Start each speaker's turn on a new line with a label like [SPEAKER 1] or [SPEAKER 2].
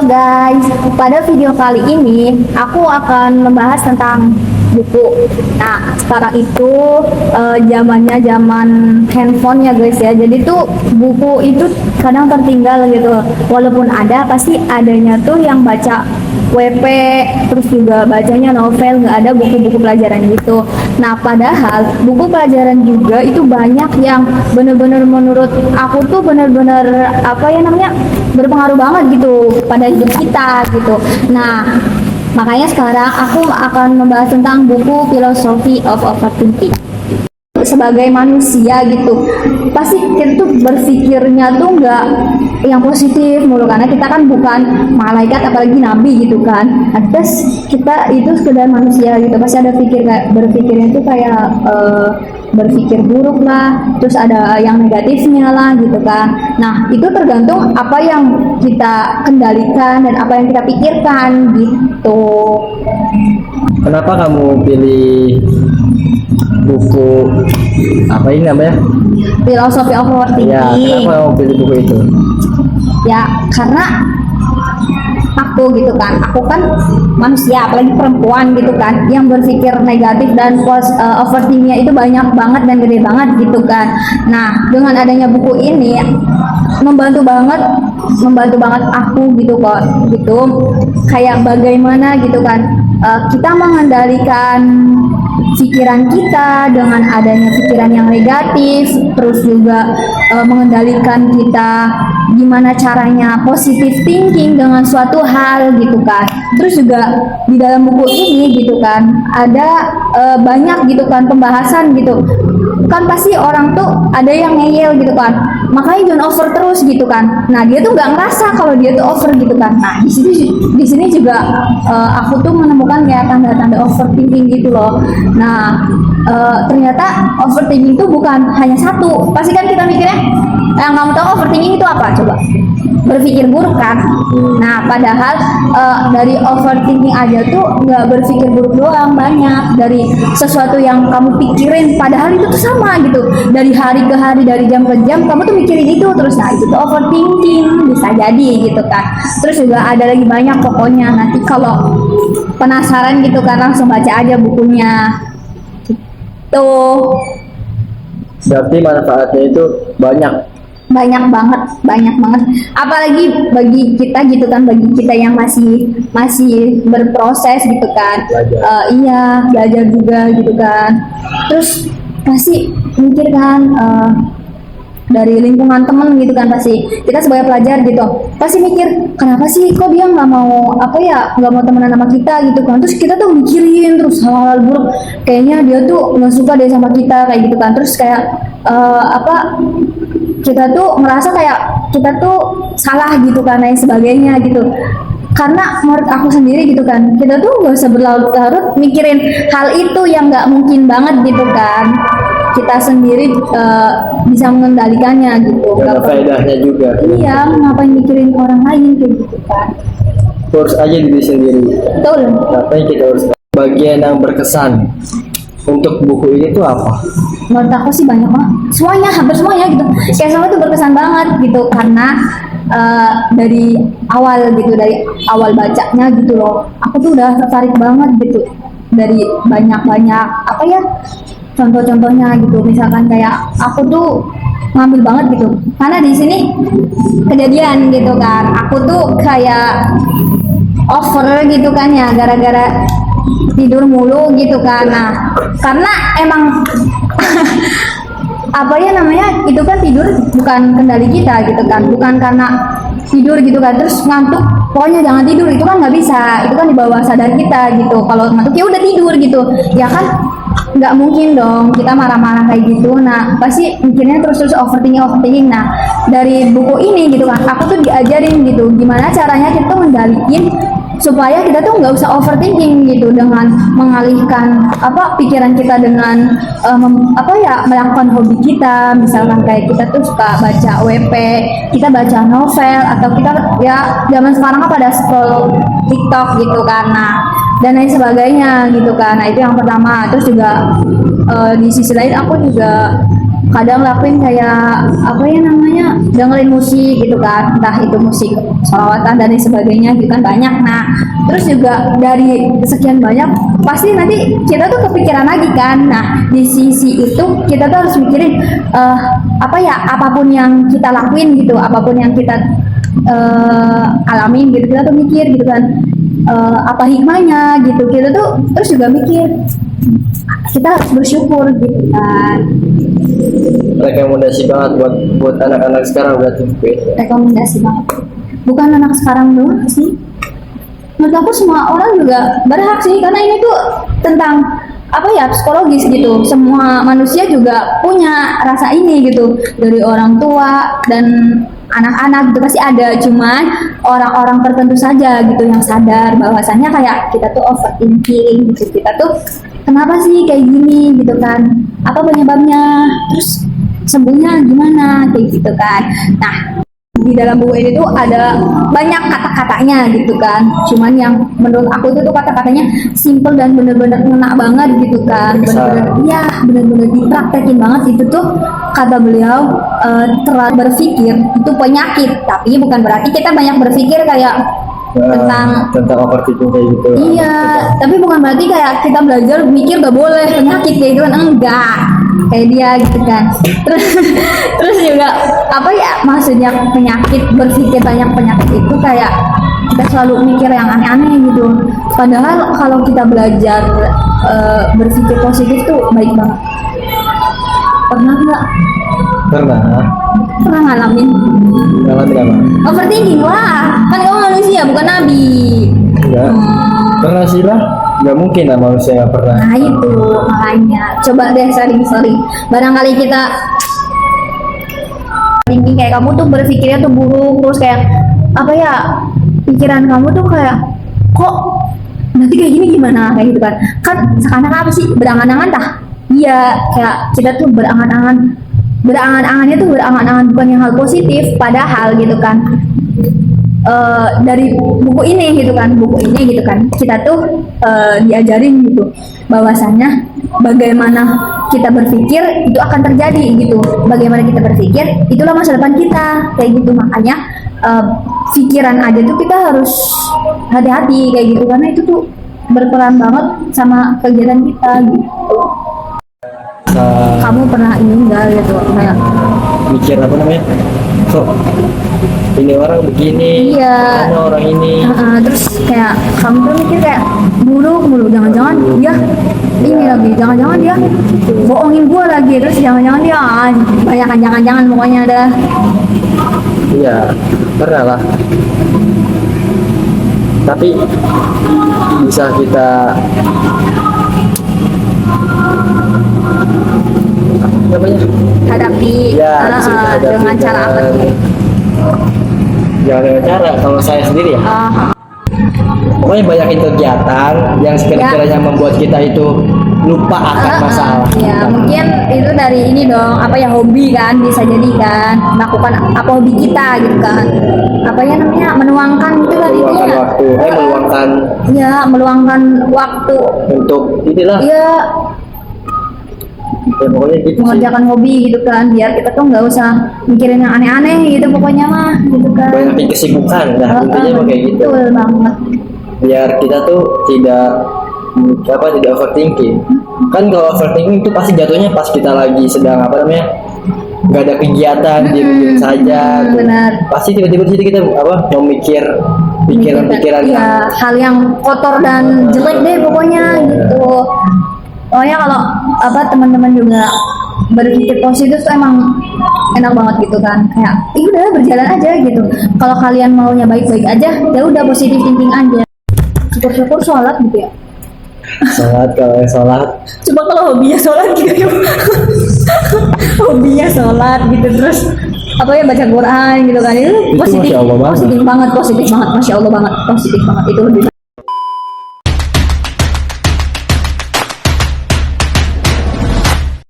[SPEAKER 1] Halo guys, pada video kali ini aku akan membahas tentang buku. Nah, sekarang itu zamannya zaman handphone ya guys ya. Jadi tuh buku itu kadang tertinggal gitu. Walaupun ada, pasti adanya tuh yang baca WP, terus juga bacanya novel, nggak ada buku-buku pelajaran gitu. Nah, padahal buku pelajaran juga itu banyak yang bener-bener menurut aku tuh bener-bener berpengaruh banget gitu pada hidup kita gitu. Nah, makanya sekarang aku akan membahas tentang buku Philosophy of Overthinking. Sebagai manusia gitu, pasti kita tuh berpikirnya tuh nggak yang positif mulu, karena kita kan bukan malaikat apalagi nabi gitu kan. Terus kita itu sekedar manusia gitu, pasti ada berpikirnya tuh kayak berpikir buruk lah, terus ada yang negatifnya lah gitu kan. Nah, itu tergantung apa yang kita kendalikan dan apa yang kita pikirkan gitu.
[SPEAKER 2] Kenapa kamu pilih buku apa ini namanya?
[SPEAKER 1] Philosophy of
[SPEAKER 2] Ya,
[SPEAKER 1] Overthinking.
[SPEAKER 2] kenapa kamu pilih buku itu?
[SPEAKER 1] Ya, karena aku gitu kan, aku kan manusia apalagi perempuan gitu kan, yang berpikir negatif dan overthinkingnya itu banyak banget dan gede banget gitu kan. Nah, dengan adanya buku ini membantu banget aku gitu kok, gitu kayak bagaimana gitu kan, kita mengendalikan pikiran kita dengan adanya pikiran yang negatif, terus juga mengendalikan kita gimana caranya positive thinking dengan suatu hal gitu kan. Terus juga di dalam buku ini gitu kan ada banyak gitu kan pembahasan gitu kan. Pasti orang tuh ada yang ngeyel gitu kan, makanya jangan over terus gitu kan. Nah, dia tuh nggak ngerasa kalau dia tuh over gitu kan. Nah, di sini juga aku tuh menemukan kayak tanda-tanda overthinking gitu loh. Nah, ternyata overthinking itu bukan hanya satu. Pasti kan kita mikirnya, yang kamu tahu overthinking itu apa? Coba berpikir buruk kan. Nah, padahal dari overthinking aja tuh nggak berpikir buruk doang, banyak dari sesuatu yang kamu pikirin padahal itu tuh sama gitu, dari hari ke hari, dari jam ke jam kamu tuh mikirin itu terus. Nah, itu tuh overthinking bisa jadi gitu kan. Terus juga ada lagi banyak pokoknya. Nanti kalau penasaran gitu kan langsung baca aja bukunya tuh.
[SPEAKER 2] Berarti manfaatnya itu
[SPEAKER 1] Banyak banget, apalagi bagi kita gitu kan, bagi kita yang masih berproses gitu kan.
[SPEAKER 2] Belajar.
[SPEAKER 1] Iya, belajar juga gitu kan. Terus pasti mikir kan, dari lingkungan temen gitu kan, pasti kita sebagai pelajar gitu pasti mikir, kenapa sih kok dia nggak mau nggak mau temenan sama kita gitu kan. Terus kita tuh mikirin terus hal-hal buruk, kayaknya dia tuh nggak suka deh sama kita kayak gitu kan. Terus kayak kita tuh ngerasa kayak kita tuh salah gitu kan, lain sebagainya gitu. Karena menurut aku sendiri gitu kan, kita tuh gak usah berlarut-larut mikirin hal itu yang nggak mungkin banget gitu kan. Kita sendiri bisa mengendalikannya gitu.
[SPEAKER 2] ada faedahnya juga.
[SPEAKER 1] Iya, ngapain mikirin orang lain kayak gitu kan.
[SPEAKER 2] Urus aja diri sendiri.
[SPEAKER 1] Betul.
[SPEAKER 2] Ngapain kita urus? Bagian yang berkesan untuk buku ini tuh apa?
[SPEAKER 1] Menurut aku sih banyak banget, semuanya, hampir semuanya gitu. Kayak semua tuh berkesan banget gitu, karena dari awal bacanya gitu loh, aku tuh udah tertarik banget gitu. Dari banyak contoh-contohnya gitu. Misalkan kayak aku tuh ngambil banget gitu, karena di sini kejadian gitu kan, aku tuh kayak over gitu kan ya, gara-gara tidur mulu gitu kan. Nah, karena emang itu kan tidur bukan kendali kita gitu kan, bukan karena tidur gitu kan terus ngantuk pokoknya jangan tidur, itu kan nggak bisa, itu kan di bawah sadar kita gitu. Kalau ngantuk ya udah tidur gitu ya kan, nggak mungkin dong kita marah-marah kayak gitu. Nah, pasti mikirnya terus overthinking. Nah, dari buku ini gitu kan aku tuh diajarin gitu gimana caranya kita mengendalikan supaya kita tuh nggak usah overthinking gitu, dengan mengalihkan pikiran kita dengan melakukan hobi kita. Misalkan kayak kita tuh suka baca WP, kita baca novel, atau kita ya zaman sekarang kan pada scroll TikTok gitu kan. Nah, dan lain sebagainya gitu kan. Nah, itu yang pertama. Terus juga di sisi lain aku juga kadang lakuin kayak apa ya namanya, dengerin musik gitu kan, entah itu musik sholawatan dan lain sebagainya gitu kan, banyak. Nah terus juga dari sekian banyak pasti nanti kita tuh kepikiran lagi kan. Nah di sisi itu kita tuh harus mikirin apa ya, apapun yang kita lakuin gitu, apapun yang kita alamin gitu, kita tuh mikir gitu kan, apa hikmahnya gitu. Kita tuh terus juga mikir kita harus bersyukur gitu kan.
[SPEAKER 2] Rekomendasi banget buat anak-anak sekarang berarti.
[SPEAKER 1] Rekomendasi banget, bukan anak sekarang doang sih, menurut aku semua orang juga berhak sih, karena ini tuh tentang apa ya, psikologis gitu. Semua manusia juga punya rasa ini gitu, dari orang tua dan anak-anak gitu pasti ada. Cuman orang-orang tertentu saja gitu yang sadar bahwasannya kayak kita tuh overthinking gitu, kita tuh kenapa sih kayak gini gitu kan, apa penyebabnya, terus sembuhnya gimana kayak gitu kan. Nah di dalam buku ini tuh ada banyak kata-katanya gitu kan, cuman yang menurut aku itu tuh kata-katanya simple dan bener-bener ngena banget gitu kan, bener-bener ya bener-bener dipraktekin banget. Itu tuh kata beliau, terlalu berpikir itu penyakit, tapi bukan berarti kita banyak berpikir kayak tentang
[SPEAKER 2] overthinking kayak gitu.
[SPEAKER 1] iya, tapi bukan berarti kayak kita belajar mikir gak boleh, penyakit kayak gitu kan, enggak kayak dia gitu kan. Terus juga apa ya, maksudnya penyakit, berpikir banyak penyakit itu kayak kita selalu mikir yang aneh-aneh gitu. Padahal kalau kita belajar berpikir positif tuh baik banget. Pernah nggak?
[SPEAKER 2] Pernah
[SPEAKER 1] Ngalamin
[SPEAKER 2] apa?
[SPEAKER 1] overthinking lah, kan kamu manusia bukan nabi.
[SPEAKER 2] Enggak. Pernah sih lah. Nggak mungkin lah manusia nggak pernah.
[SPEAKER 1] Nah itu makanya coba deh sering-sering, barangkali kita thinking kayak kamu tuh berpikirnya tuh buruk, terus kayak apa ya, pikiran kamu tuh kayak kok nanti kayak gini gimana kayak gitu kan sekarang apa sih, berangan-angan tah. Iya, kayak kita tuh berangan-angannya tuh berangan-angan bukan yang hal positif, padahal gitu kan. Dari buku ini gitu kan, kita tuh diajarin gitu bahwasannya bagaimana kita berpikir itu akan terjadi gitu, bagaimana kita berpikir itulah masa depan kita kayak gitu. Makanya pikiran aja tuh kita harus hati-hati kayak gitu, karena itu tuh berperan banget sama kegiatan kita gitu. Kamu pernah ini enggak gitu kayak
[SPEAKER 2] mikir apa namanya, kok ini orang begini,
[SPEAKER 1] iya,
[SPEAKER 2] mana orang ini.
[SPEAKER 1] terus kayak kamu tuh mikir kayak buruk mulu, jangan-jangan dia ini lagi, jangan-jangan dia bohongin gua lagi, terus jangan-jangan dia banyak jangan-jangan pokoknya ada.
[SPEAKER 2] Iya, pernah lah. Tapi bisa kita
[SPEAKER 1] hadapi
[SPEAKER 2] ya, bisa kita hadapi
[SPEAKER 1] dengan cara apa nih?
[SPEAKER 2] Jangan dengan cara, kalau saya sendiri ya. Pokoknya banyakin kegiatan yang sekiranya membuat kita itu lupa akan masalah.
[SPEAKER 1] Ya mungkin itu dari ini dong, apa ya, hobi kan, bisa jadi kan melakukan apa hobi kita gitu kan, apa ya namanya, menuangkan itu kan,
[SPEAKER 2] Meluangkan
[SPEAKER 1] ya
[SPEAKER 2] waktu,
[SPEAKER 1] meluangkan waktu
[SPEAKER 2] untuk inilah.
[SPEAKER 1] ya
[SPEAKER 2] Ya, pokoknya gitu sih.
[SPEAKER 1] mengerjakan hobi gitu kan, biar kita tuh nggak usah mikirin yang aneh-aneh gitu pokoknya mah gitu kan.
[SPEAKER 2] Banyakin kesibukan, nah intinya mah kayak gitu.
[SPEAKER 1] Betul banget.
[SPEAKER 2] Biar kita tuh tidak overthinking. Kan kalau overthinking itu pasti jatuhnya pas kita lagi sedang apa namanya, nggak ada kegiatan, diem saja tuh.
[SPEAKER 1] Benar.
[SPEAKER 2] Pasti tiba-tiba di situ kita mau mikir pikiran-pikiran
[SPEAKER 1] ya, hal yang kotor dan jelek deh pokoknya gitu. Pokoknya kalau apa, teman-teman juga berpikir positif tuh emang enak banget gitu kan, kayak udah berjalan aja gitu. Kalau kalian maunya baik-baik aja, ya udah positive thinking aja. Syukur-syukur sholat gitu ya.
[SPEAKER 2] Sholat.
[SPEAKER 1] Coba kalau hobinya sholat gitu ya. Hobinya sholat gitu, terus apa ya, baca Quran gitu kan, itu positif,
[SPEAKER 2] Masya Allah banget.
[SPEAKER 1] positif banget, masya Allah banget, positif banget, itu lebih